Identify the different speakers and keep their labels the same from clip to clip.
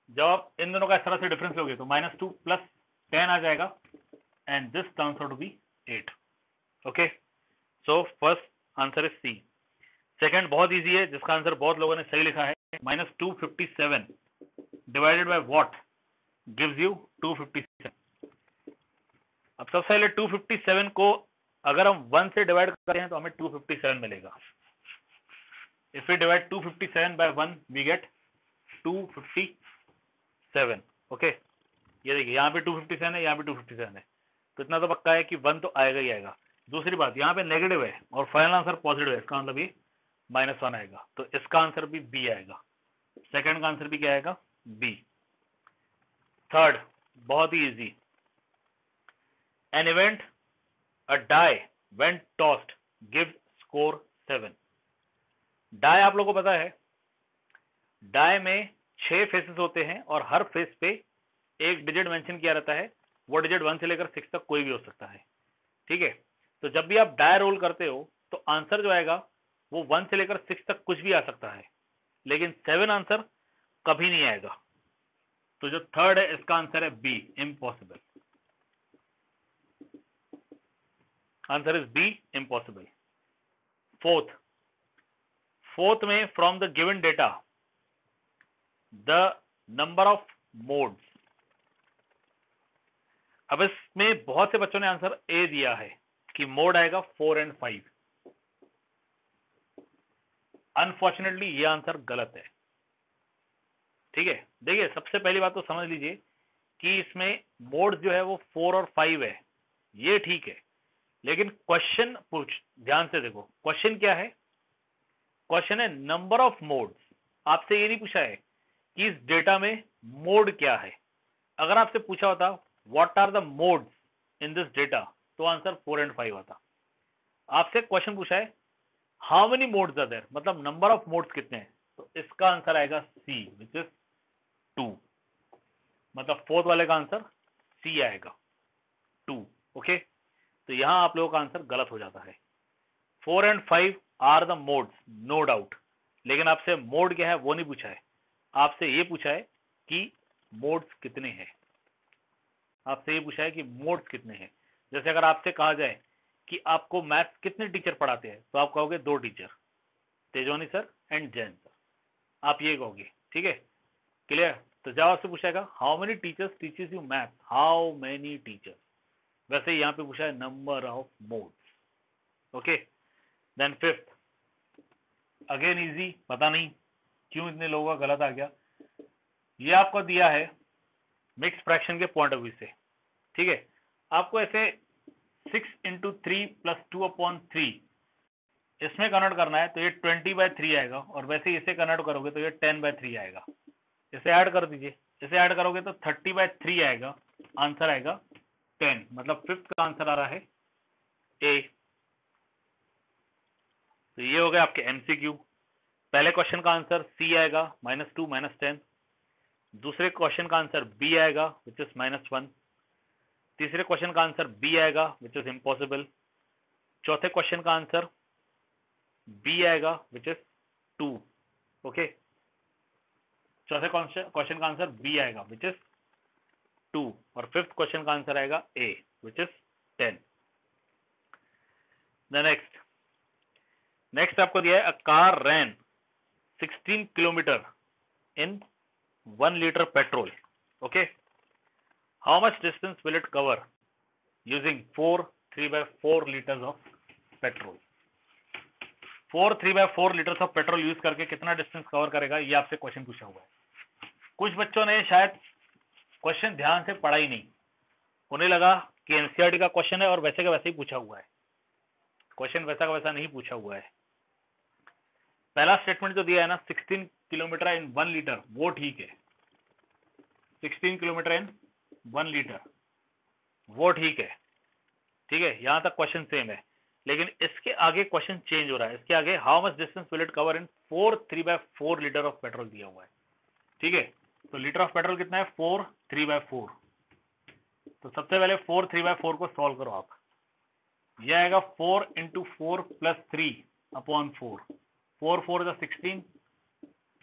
Speaker 1: जब आप इन दोनों का इस तरह से डिफरेंस लोगे तो -2 + 10 आ जाएगा, and this turns out to be 8। Okay, so first answer is C. Second बहुत इजी है, जिसका आंसर बहुत लोगों ने सही लिखा है, -257 divided by what gives you 257। अब सबसे पहले 257 को अगर हम 1 से डिवाइड करते हैं तो हमें 257 मिलेगा। If we divide 257 by 1 we get 257। Okay, ये देखिए यहाँ पे 257 है, यहाँ पे 257 है, तो इतना तो पक्का है कि 1 तो आएगा ही आएगा। दूसरी बात, यहाँ पे नेगेटिव है और फाइनल आंसर पॉजिटिव है, इसका मतलब ये -1 आएगा, तो इसका आंसर भी बी आएगा। सेकंड का आंसर भी क्या आएगा? बी। थर्ड बहुत ही easy, an event a die when tossed gives score 7। Die आप लोगों को पता है, डाई में 6 फेसेस होते हैं और हर फेस पे एक डिजिट मेंशन किया रहता है, वो डिजिट 1 से लेकर 6 तक कोई भी हो सकता है। ठीक है, तो जब भी आप डाई रोल करते हो तो आंसर जो आएगा वो 1 से लेकर 6 तक कुछ भी आ सकता है, लेकिन 7 आंसर कभी नहीं आएगा। तो जो थर्ड है इसका आंसर है B, impossible. Answer is B, impossible. Fourth में from the given data the number of modes. अब इसमें बहुत से बच्चों ने आंसर ए दिया है कि मोड आएगा 4 और 5। अनफॉर्चुनेटली ये आंसर गलत है। ठीक है, देखिए सबसे पहली बात तो समझ लीजिए कि इसमें मोड जो है वो 4 और 5 है, ये ठीक है, लेकिन क्वेश्चन ध्यान से देखो, क्वेश्चन क्या है? क्वेश्चन है नंबर ऑफ मोड्स। आपसे ये नहीं पूछा है कि इस डेटा में मोड क्या है। अगर आपसे पूछा होता what are the modes in this data, तो आंसर 4 और 5 आता। आपसे क्वेश्चन पूछा है how many modes are there, मतलब नंबर ऑफ मोड्स कितने हैं, तो इसका आंसर आएगा सी, विच इज 2। मतलब फोर्थ वाले का आंसर सी आएगा, 2। ओके, तो यहां आप लोगों का आंसर गलत हो जाता है। 4 और 5 are the modes, no doubt, लेकिन आपसे मोड क्या है वो नहीं पूछा है, आपसे ये पूछा है कि मोड्स कितने हैं। आपसे ये पूछा है कि मोड्स कितने हैं। जैसे अगर आपसे कहा जाए कि आपको मैथ्स कितने टीचर पढ़ाते हैं, तो आप कहोगे 2 teacher, Tejwani sir and Jain sir, आप ये कहोगे। ठीक है, क्लियर? तो जब आपसे पूछेगा how many teachers teaches you math, how many teachers, वैसे यहाँ पे पूछा है number of modes. Okay, then fifth, again easy, पता नहीं क्यों इतने लोगों का गलत आ गया। ये आपको दिया है मिक्स फ्रैक्शन के पॉइंट ऑफ व्यू से। ठीक है, आपको ऐसे 6 × 3 + 2/3 इसमें कन्वर्ट करना है, तो ये 20/3 आएगा, और वैसे इसे कन्वर्ट करोगे तो ये 10/3 आएगा। इसे ऐड कर दीजिए, इसे ऐड करोगे तो 30/3 आएगा, आंसर आएगा 10। मतलब फिफ्थ का आंसर आ रहा है ए। तो ये हो गया आपके एमसीक्यू। पहले क्वेश्चन का आंसर सी आएगा, -2 -10। दूसरे क्वेश्चन का आंसर बी आएगा, विच इज -1। तीसरे क्वेश्चन का आंसर बी आएगा, विच इज इम्पॉसिबल। चौथे क्वेश्चन का आंसर बी आएगा, विच इज 2। ओके, चौथे क्वेश्चन का आंसर बी आएगा, विच इज 2, और फिफ्थ क्वेश्चन का आंसर आएगा ए, विच इज 10। नेक्स्ट आपको दिया है a car ran 16 kilometre in 1 liter petrol. Okay, how much distance will it cover using 4 3/4 litres of petrol. 4 3/4 litres of petrol use करके कितना distance cover करेगा, ये आपसे क्वेश्चन पूछा हुआ है। कुछ बच्चों ने शायद क्वेश्चन ध्यान से पढ़ा ही नहीं, उन्हें लगा कि एनसीईआरटी का क्वेश्चन है और वैसे का वैसे ही पूछा हुआ है। क्वेश्चन वैसा का वैसा नहीं पूछा हुआ है। पहला स्टेटमेंट जो दिया है ना 16 किलोमीटर इन 1 लीटर, वो ठीक है। 16 किलोमीटर इन 1 लीटर वो ठीक है, ठीक है, यहां तक क्वेश्चन सेम है। लेकिन इसके आगे क्वेश्चन चेंज हो रहा है। इसके आगे how much distance will it cover in 4 3/4 litre of petrol दिया हुआ है। ठीक है, तो लीटर ऑफ पेट्रोल कितना है, 4 3/4। तो सबसे पहले 4 3/4 को सॉल्व करो आप। यह आएगा 4 × 4 + 3/4। 4 4 16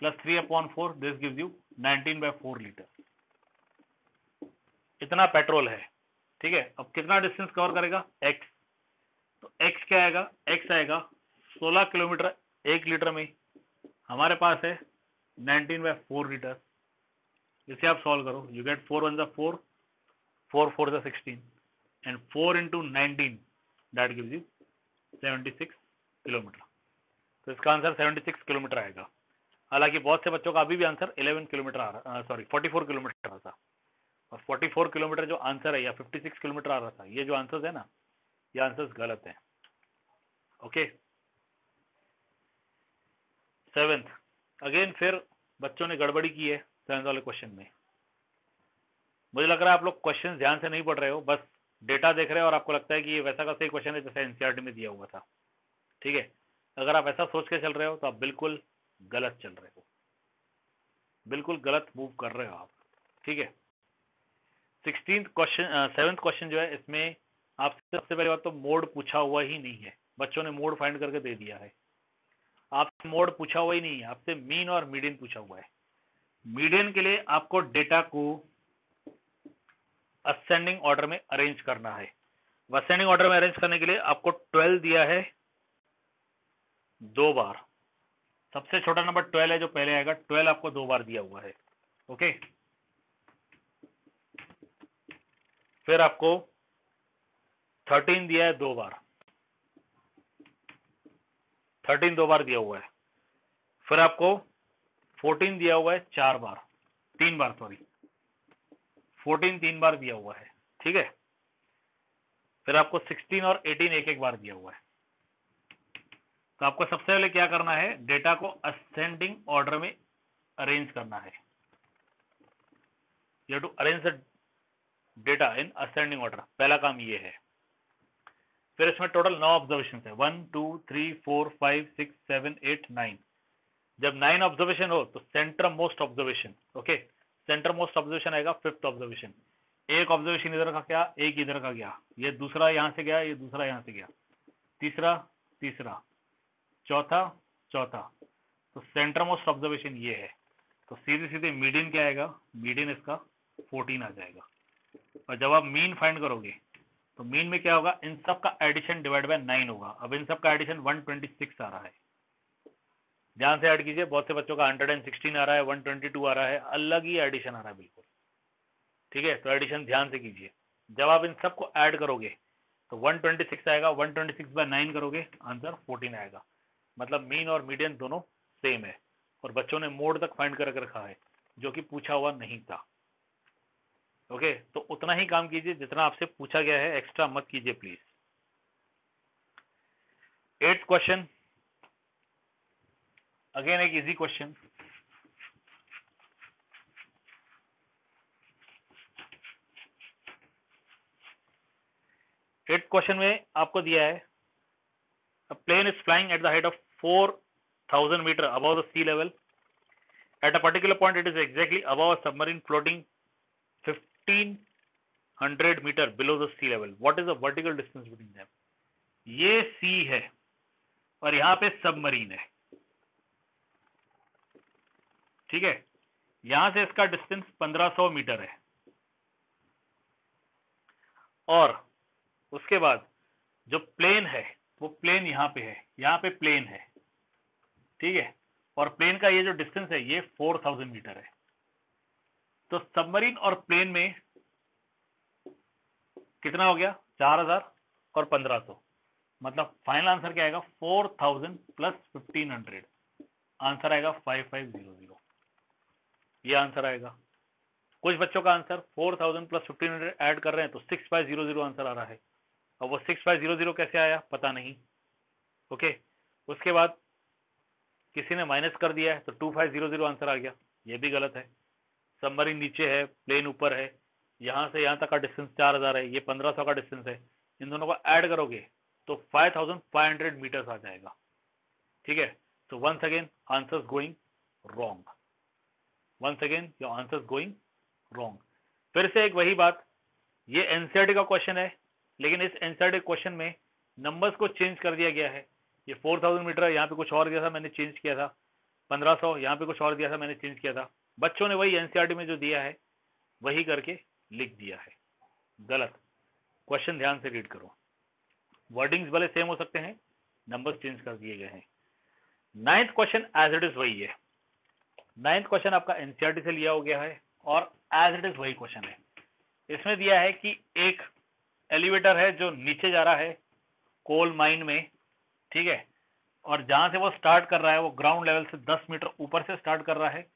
Speaker 1: + 3/4, दिस गिव्स यू 19/4 लीटर, इतना पेट्रोल है। ठीक है, अब कितना डिस्टेंस कवर करेगा, x, तो x क्या आएगा, x आएगा 16 किलोमीटर 1 लीटर में, हमारे पास है 19/4 लीटर। इसे आप सॉल्व करो, you get 4 1 4, 4 4 16 and 4 into 19 that gives you 76 kilometre. तो इसका आंसर 76 किलोमीटर आएगा। हालांकि बहुत से बच्चों का अभी भी आंसर 11 किलोमीटर आ रहा, सॉरी 44 किलोमीटर आ रहा था, और 44 किलोमीटर जो आंसर है या 56 किलोमीटर आ रहा था, ये जो आंसर्स है ना, ये आंसर्स गलत है। ओके, सेवेंथ, अगेन फिर बच्चों ने गड़बड़ी की है सेवेंथ वाले क्वेश्चन में। मुझे लग रहा है आप लोग क्वेश्चन ध्यान से नहीं पढ़ रहे हो, बस डेटा देख रहे हो और आपको लगता है कि ये वैसा का सही क्वेश्चन है जैसा एनसीईआरटी में दिया हुआ था। ठीक है, अगर आप ऐसा सोच के चल रहे हो तो आप बिल्कुल गलत चल रहे हो, बिल्कुल गलत मूव कर रहे हो आप। ठीक है, 16th क्वेश्चन, 7th क्वेश्चन जो है, इसमें आपसे सबसे पहली बात तो मोड पूछा हुआ ही नहीं है, बच्चों ने मोड फाइंड करके दे दिया है। आपसे मोड पूछा हुआ ही नहीं है, आपसे मीन और मीडियन पूछा हुआ है। मीडियन के लिए आपको डेटा को असेंडिंग ऑर्डर में अरेंज करना है। असेंडिंग ऑर्डर में अरेंज करने के लिए आपको 12 दिया है 2 बार, सबसे छोटा नंबर 12 है जो पहले आएगा, 12 आपको 2 बार दिया हुआ है। ओके, फिर आपको 13 दिया है 2 बार, 13 2 बार दिया हुआ है। फिर आपको 14 दिया हुआ है 4 बार, 3 बार सॉरी, 14 3 बार दिया हुआ है। ठीक है, फिर आपको 16 और 18 एक एक बार दिया हुआ है। तो आपको सबसे पहले क्या करना है, डेटा को असेंडिंग ऑर्डर में अरेंज करना है। You have to arrange the data in ascending order, पहला काम ये है। फिर इसमें टोटल 9 ऑब्जर्वेशन है, 1 2 3 4 5 6 7 8 9। जब 9 ऑब्जर्वेशन हो तो centre most observation, okay, centre most observation आएगा 5th ऑब्जर्वेशन। एक ऑब्जर्वेशन इधर का गया, एक इधर का गया, ये दूसरा यहां से गया, ये दूसरा यहां से गया, तीसरा तीसरा, चौथा चौथा, तो सेंटर मोस्ट ऑब्जर्वेशन ये है। तो सीधे सीधे मीडियन क्या आएगा, मीडियन इसका 14 आ जाएगा। और जब आप मीन फाइंड करोगे तो मीन में क्या होगा, इन सब का एडिशन डिवाइड बाय 9 होगा। अब इन सब का एडिशन 126 आ रहा है, ध्यान से ऐड कीजिए। बहुत से बच्चों का 116 आ रहा है, 122 आ रहा है, अलग ही एडिशन आ रहा है बिल्कुल। ठीक है, तो एडिशन ध्यान से कीजिए। जब आप इन सबको ऐड करोगे तो 126 आएगा, 126 बाय 9 करोगे, आंसर 14 आएगा। मतलब मीन और मीडियन दोनों सेम है, और बच्चों ने मोड तक फाइंड करके रखा है जो कि पूछा हुआ नहीं था। ओके, तो उतना ही काम कीजिए जितना आपसे पूछा गया है, एक्स्ट्रा मत कीजिए प्लीज। 8th क्वेश्चन, अगेन एक इजी क्वेश्चन। एट क्वेश्चन में आपको दिया है, a plane is flying at the height of 4000 meter above the sea level. At a particular point it is exactly above a submarine floating 1500 meter below the sea level. What is the vertical distance between them? ये सी है और यहाँ पे submarine है। ठीक है, यहां से इसका डिस्टेंस 1500 मीटर है, और उसके बाद जो प्लेन है वो प्लेन यहाँ पे है, यहाँ पे प्लेन है। ठीक है, और प्लेन का ये जो डिस्टेंस है ये 4000 मीटर है। तो सबमरीन और प्लेन में कितना हो गया, 4000 और 1500, मतलब फाइनल आंसर क्या आएगा, 4000 प्लस 1500, आंसर आएगा 5500। ये आंसर आएगा। कुछ बच्चों का आंसर 4000 प्लस 1500 ऐड कर रहे हैं तो 6500 आंसर आ रहा है। अब वो 6500 कैसे आया पता नहीं। ओके, उसके बाद किसी ने माइनस कर दिया है तो 2500 आंसर आ गया, ये भी गलत है। सबमरीन नीचे है, प्लेन ऊपर है, यहां से यहां तक का डिस्टेंस 4000 है, ये 1500 का डिस्टेंस है। इन दोनों को ऐड करोगे तो 5500 मीटर्स आ जाएगा। ठीक है, तो once again answers going wrong, once again your answers going wrong. फिर से एक वही बात, ये एनसीईआरटी का क्वेश्चन है, लेकिन इस एनसीईआरटी क्वेश्चन में नंबर्स को चेंज कर दिया गया है। ये 4000 मीटर यहाँ पे कुछ और दिया था, मैंने चेंज किया था। 1500 यहाँ पे कुछ और दिया था, मैंने चेंज किया था। बच्चों ने वही एनसीईआरटी में जो दिया है वही करके लिख दिया है, गलत। क्वेश्चन ध्यान से रीड करो, वर्डिंग्स भले सेम हो सकते हैं, नंबर्स चेंज कर दिए गए हैं। 9th question as it is वही है। 9th क्वेश्चन आपका एनसीईआरटी से लिया हो गया है और एज इट इज वही क्वेश्चन है। इसमें दिया है कि एक एलिवेटर है जो नीचे जा रहा है कोल माइन में, ठीक है, और जहां से वो स्टार्ट कर रहा है वो ग्राउंड लेवल से 10 मीटर ऊपर से स्टार्ट कर रहा है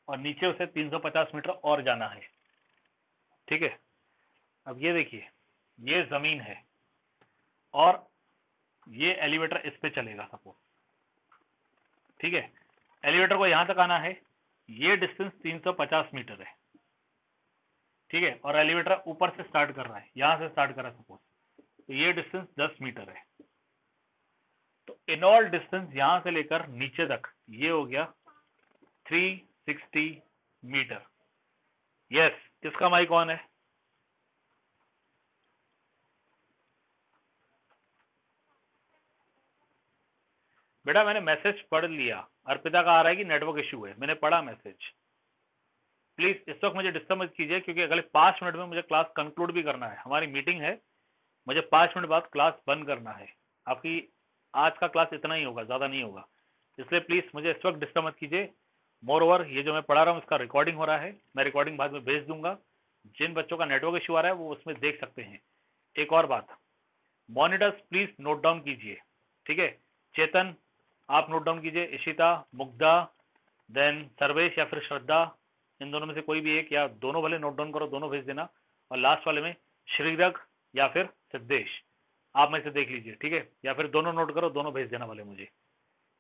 Speaker 1: और नीचे उसे 350 मीटर और जाना है, ठीक है। अब ये देखिए, ये जमीन है और ये एलिवेटर इस पे चलेगा सपोज, ठीक है। एलिवेटर को यहां तक आना है, ये डिस्टेंस 350 मीटर है, ठीक है, और एलिवेटर ऊपर से स्टार्ट कर रहा है, यहां से स्टार्ट कर रहा है सपोज, तो ये डिस्टेंस 10 मीटर है। तो इन ऑल डिस्टेंस यहां से लेकर नीचे तक ये हो गया 360 मीटर। यस, किसका माइक ऑन है? बेटा मैंने मैसेज पढ़ लिया, अर्पिता का आ रहा है कि नेटवर्क इशू है, मैंने पढ़ा मैसेज। प्लीज इस वक्त मुझे डिस्टर्ब मत कीजिए क्योंकि अगले 5 मिनट में मुझे क्लास कंक्लूड भी करना है, हमारी मीटिंग है, मुझे 5 मिनट बाद क्लास बंद करना है। आपकी आज का क्लास इतना ही होगा, ज्यादा नहीं होगा, इसलिए प्लीज मुझे इस वक्त डिस्टर्ब मत कीजिए। मोर ओवर ये जो मैं पढ़ा रहा हूँ इसका रिकॉर्डिंग हो रहा है, मैं रिकॉर्डिंग बाद में भेज दूंगा, जिन बच्चों का नेटवर्क इशू आ रहा है वो उसमें देख सकते हैं। एक और बात, मॉनिटर्स प्लीज नोट डाउन कीजिए, ठीक है। चेतन आप नोट डाउन कीजिए, इशिता, मुग्धा, देन सर्वेश या फिर श्रद्धा, इन दोनों में से कोई भी एक या दोनों भले नोट डाउन करो, दोनों भेज देना। और लास्ट वाले में श्रीरग या फिर सिद्धेश, आप में से देख लीजिए, ठीक है, या फिर दोनों नोट करो, दोनों भेज देना वाले मुझे।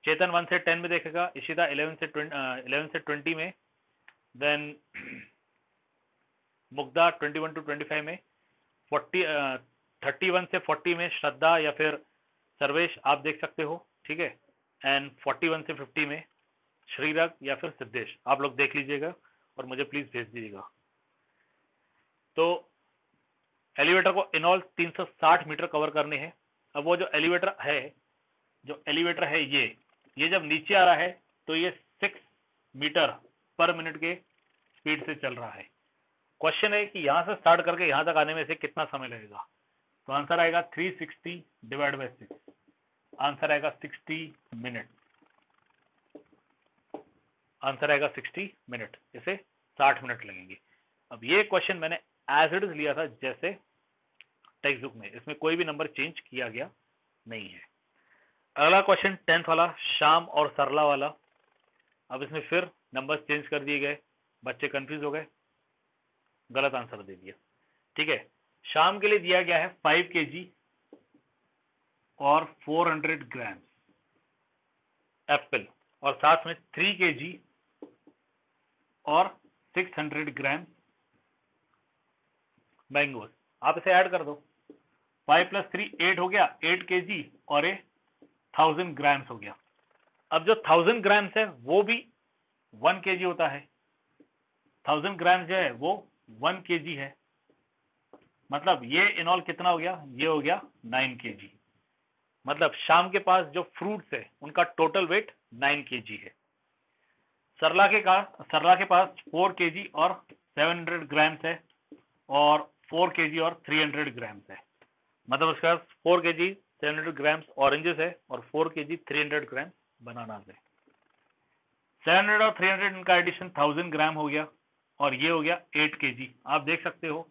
Speaker 1: चेतन 1 से 10 में देखेगा, इशिता 11 से 20 में, देन मुग्धा 21 to 25 में, 31 से 40 में श्रद्धा या फिर सर्वेश आप देख सकते हो, ठीक है, एंड 41 से 50 में श्रीरग या फिर सिद्धेश, आप लोग देख लीजिएगा और मुझे प्लीज भेज दीजिएगा। तो एलिवेटर को इन ऑल 360 मीटर कवर करने हैं। अब वो जो एलिवेटर है ये जब नीचे आ रहा है तो ये 6 मीटर पर मिनट के स्पीड से चल रहा है। क्वेश्चन है कि यहां से स्टार्ट करके यहां तक आने में से कितना समय लगेगा, तो आंसर आएगा 360 डिवाइड बाय 6, आंसर आएगा 60 मिनट, आंसर आएगा 60 मिनट, इसे 60 मिनट लगेंगे। अब ये क्वेश्चन मैंने एज इट इज लिया था जैसे टेक्स्ट बुक में, इसमें कोई भी नंबर चेंज किया गया नहीं है। अगला क्वेश्चन 10th वाला, श्याम और सरला वाला। अब इसमें फिर नंबर चेंज कर दिए गए, बच्चे कंफ्यूज हो गए, गलत आंसर दे दिया, ठीक है। श्याम के लिए दिया गया है 5 kg और 400 ग्राम एप्पल और साथ में 3 kg और 600 ग्राम मैंगोज। आप इसे ऐड कर दो, 5 + 3 8 हो गया, 8 kg और 1000 ग्राम्स हो गया। अब जो 1000 ग्राम्स है वो भी 1 kg होता है, 1000 ग्राम जो है वो 1 kg है, मतलब ये इन ऑल कितना हो गया, ये हो गया 9 kg। मतलब शाम के पास जो फ्रूट्स है उनका टोटल वेट 9 kg है। सरला के पास 4 kg और 700 ग्राम्स है और 4 kg और 300 ग्राम्स है, मतलब उसके पास 4 kg 700 ग्राम्स ऑरेंजेस है और 4 kg 300 ग्राम बनाना है। 700 और 300 इनका एडिशन 1000 ग्राम हो गया और ये हो गया 8 kg। आप देख सकते हो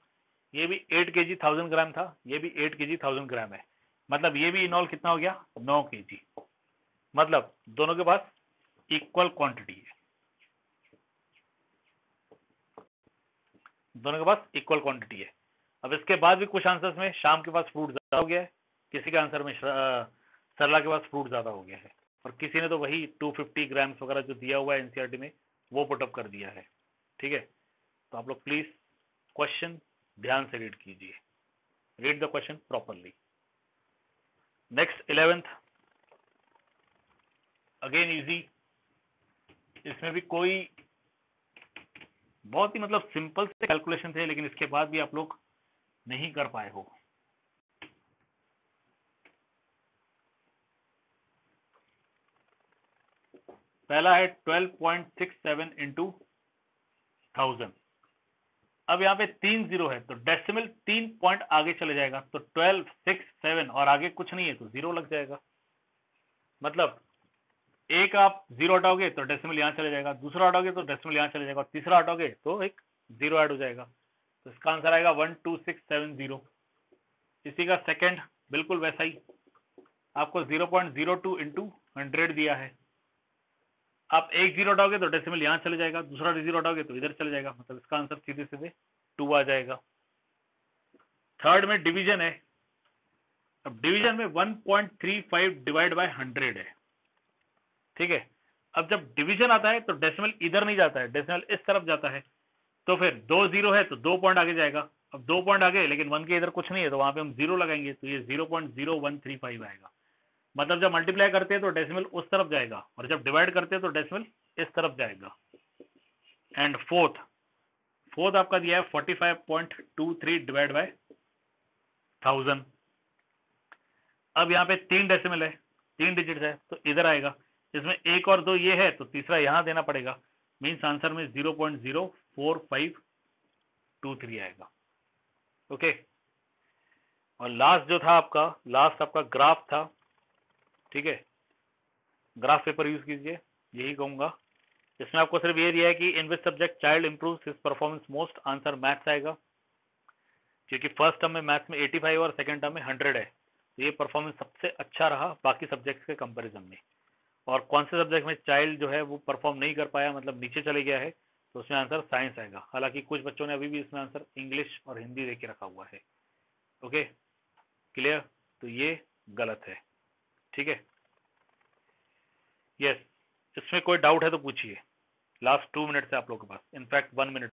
Speaker 1: ये भी 8 kg 1000 ग्राम था, ये भी 8 kg 1000 ग्राम है, मतलब ये भी इन ऑल कितना हो गया 9 kg। मतलब दोनों के पास इक्वल क्वांटिटी है, दोनों के पास इक्वल क्वांटिटी है। अब इसके बाद भी कुछ आंसर्स में शाम के पास फ्रूट ज्यादा हो गया है, किसी के आंसर में सरला के पास फ्रूट ज्यादा हो गया है, और किसी ने तो वही 250 ग्राम्स वगैरह जो दिया हुआ है एनसीईआरटी में वो पुटअप कर दिया है, ठीक है। तो आप लोग प्लीज क्वेश्चन ध्यान से रीड कीजिए, read the question properly. Next 11th, again easy, इसमें भी कोई बहुत ही मतलब सिंपल से कैलकुलेशन थे, लेकिन इसके बाद भी आप लोग नहीं कर पाए हो। पहला है 12.67 इंटू 1000। अब यहाँ पे 3 जीरो है तो डेसिमल 3 पॉइंट आगे चले जाएगा, तो 12, 6, 7 और आगे कुछ नहीं है तो 0 लग जाएगा। मतलब एक आप 0 हटाओगे तो डेसिमल यहाँ चले जाएगा, दूसरा हटाओगे तो डेसिमल यहाँ चले जाएगा, और तीसरा हटाओगे तो एक 0 ऐड हो जाएगा। तो इसका आंसर आएगा 12670। इसी का सेकंड बिल्कुल वैसा ही, आपको 0.02 इंटू 100 दिया है। आप एक 0 हटाओगे तो डेसिमल यहाँ चले जाएगा, दूसरा 0 हटाओगे तो इधर चले जाएगा, मतलब इसका आंसर सीधे सीधे 2 आ जाएगा। थर्ड में डिवीजन है। अब डिवीजन में 1.35 डिवाइड बाय 100 है, ठीक है। अब जब डिवीजन आता है तो डेसिमल इधर नहीं जाता है, डेसिमल इस तरफ जाता है, तो फिर 2 जीरो है तो 2 पॉइंट आगे जाएगा। अब 2 पॉइंट आगे, लेकिन 1 के इधर कुछ नहीं है तो वहां पे हम 0 लगाएंगे, तो ये 0.0135 आएगा। मतलब जब मल्टीप्लाई करते हैं तो डेसिमल उस तरफ जाएगा, और जब डिवाइड करते हैं तो डेसिमल इस तरफ जाएगा। एंड फोर्थ आपका दिया है 45.23 डिवाइड बाय 1000। अब यहाँ पे 3 डेसिमल है, 3 डिजिट है, तो इधर आएगा। इसमें 1 और 2 ये है तो तीसरा यहाँ देना पड़ेगा, मीन्स आंसर में 0.04523 आएगा। ओके। और लास्ट जो था आपका, लास्ट आपका ग्राफ था, ठीक है। ग्राफ पेपर यूज कीजिए, यही कहूंगा। इसमें आपको सिर्फ ये दिया है कि in which subject child improves his performance most, answer maths आएगा, क्योंकि फर्स्ट टर्म में मैथ्स में 85 और सेकंड टर्म में 100 है, तो ये परफॉर्मेंस सबसे अच्छा रहा बाकी सब्जेक्ट्स के कंपैरिजन में। और कौन से सब्जेक्ट में चाइल्ड जो है वो परफॉर्म नहीं कर पाया, मतलब नीचे चले गया है, तो उसमें आंसर साइंस आएगा। हालांकि कुछ बच्चों ने अभी भी इसमें आंसर इंग्लिश और हिंदी देके रखा हुआ है। Okay, clear? तो ये गलत है, ठीक है। यस, इसमें कोई डाउट है तो पूछिए। लास्ट 2 मिनट से आप लोगों के पास, इनफैक्ट 1 मिनट।